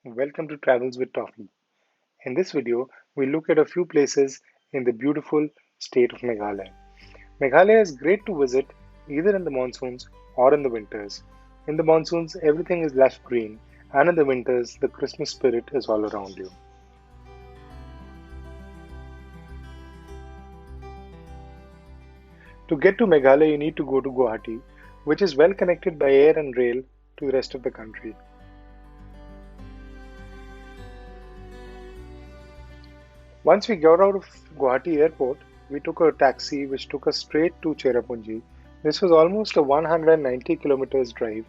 Welcome to Travels with Toffee. In this video, we look at a few places in the beautiful state of Meghalaya. Meghalaya is great to visit either in the monsoons or in the winters. In the monsoons, everything is lush green, and in the winters, the Christmas spirit is all around you. To get to Meghalaya, you need to go to Guwahati, which is well connected by air and rail to the rest of the country. Once we got out of Guwahati airport, we took a taxi which took us straight to Cherrapunji. This was almost a 190 kilometers drive,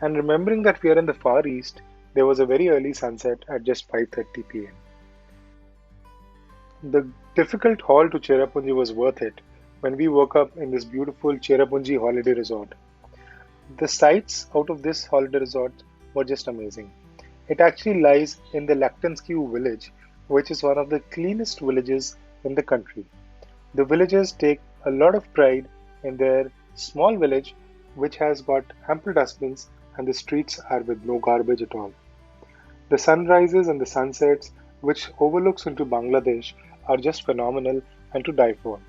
and remembering that we are in the far east, there was a very early sunset at just 5:30 p.m. The difficult haul to Cherrapunji was worth it when we woke up in this beautiful Cherrapunji holiday resort. The sights out of this holiday resort were just amazing. It actually lies in the Laktanskew village, which is one of the cleanest villages in the country. The villagers take a lot of pride in their small village, which has got ample dustbins and the streets are with no garbage at all. The sunrises and the sunsets, which overlooks into Bangladesh, are just phenomenal and to die for.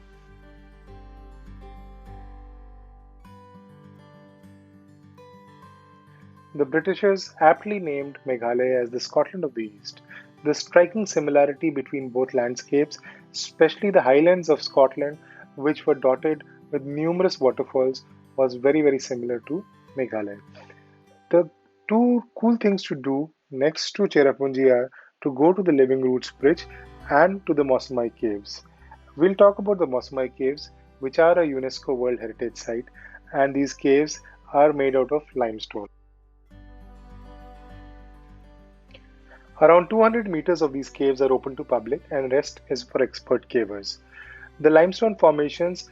The Britishers aptly named Meghalaya as the Scotland of the East. The striking similarity between both landscapes, especially the highlands of Scotland, which were dotted with numerous waterfalls, was very similar to Meghalaya. The two cool things to do next to Cherrapunji are to go to the Living Roots Bridge and to the Mossamai Caves. We'll talk about the Mossamai Caves, which are a UNESCO World Heritage Site, and these caves are made out of limestone. Around 200 meters of these caves are open to public and rest is for expert cavers. The limestone formations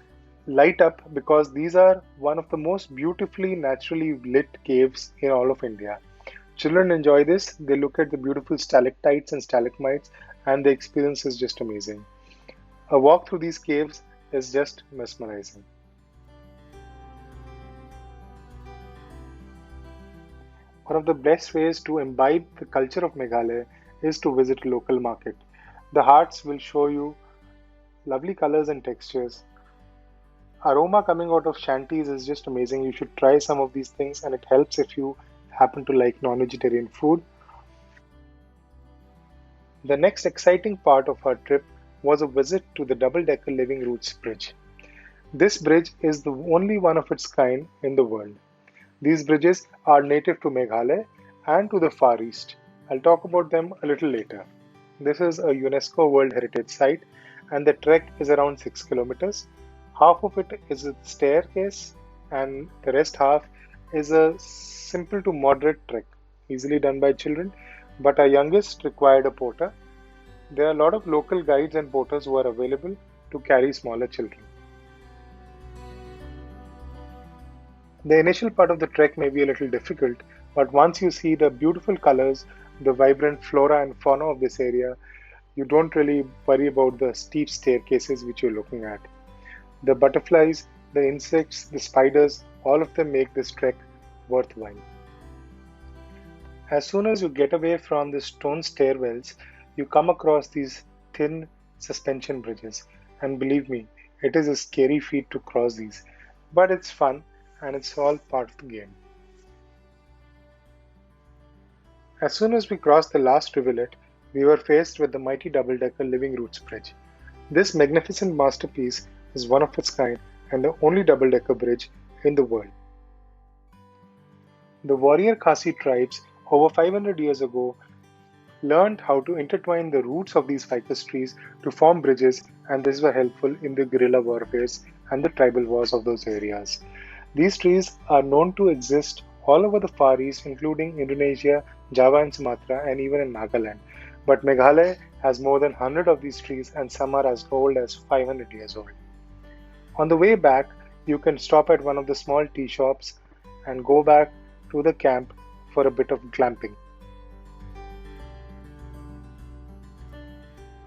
light up because these are one of the most beautifully naturally lit caves in all of India. Children enjoy this, they look at the beautiful stalactites and stalagmites and the experience is just amazing. A walk through these caves is just mesmerizing. One of the best ways to imbibe the culture of Meghalaya is to visit a local market. The hearts will show you lovely colors and textures. Aroma coming out of shanties is just amazing. You should try some of these things and it helps if you happen to like non-vegetarian food. The next exciting part of our trip was a visit to the double-decker Living Roots Bridge. This bridge is the only one of its kind in the world. These bridges are native to Meghalaya and to the Far East. I'll talk about them a little later. This is a UNESCO World Heritage Site and the trek is around 6 kilometers. Half of it is a staircase and the rest half is a simple to moderate trek, easily done by children, but our youngest required a porter. There are a lot of local guides and porters who are available to carry smaller children. The initial part of the trek may be a little difficult, but once you see the beautiful colors, the vibrant flora and fauna of this area, you don't really worry about the steep staircases which you're looking at. The butterflies, the insects, the spiders, all of them make this trek worthwhile. As soon as you get away from the stone stairwells, you come across these thin suspension bridges. And believe me, it is a scary feat to cross these, but it's fun and it's all part of the game. As soon as we crossed the last rivulet, we were faced with the mighty double-decker Living Roots Bridge. This magnificent masterpiece is one of its kind and the only double-decker bridge in the world. The warrior Khasi tribes over 500 years ago learned how to intertwine the roots of these ficus trees to form bridges, and these were helpful in the guerrilla warfares and the tribal wars of those areas. These trees are known to exist all over the Far East, including Indonesia, Java and Sumatra, and even in Nagaland. But Meghalaya has more than 100 of these trees, and some are as old as 500 years old. On the way back, you can stop at one of the small tea shops and go back to the camp for a bit of glamping.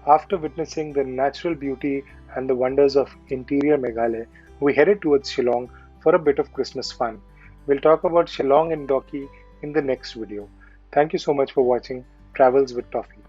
After witnessing the natural beauty and the wonders of interior Meghalaya, we headed towards Shillong for a bit of Christmas fun. We'll talk about Shillong and Doki in the next video. Thank you so much for watching. travels with toffee.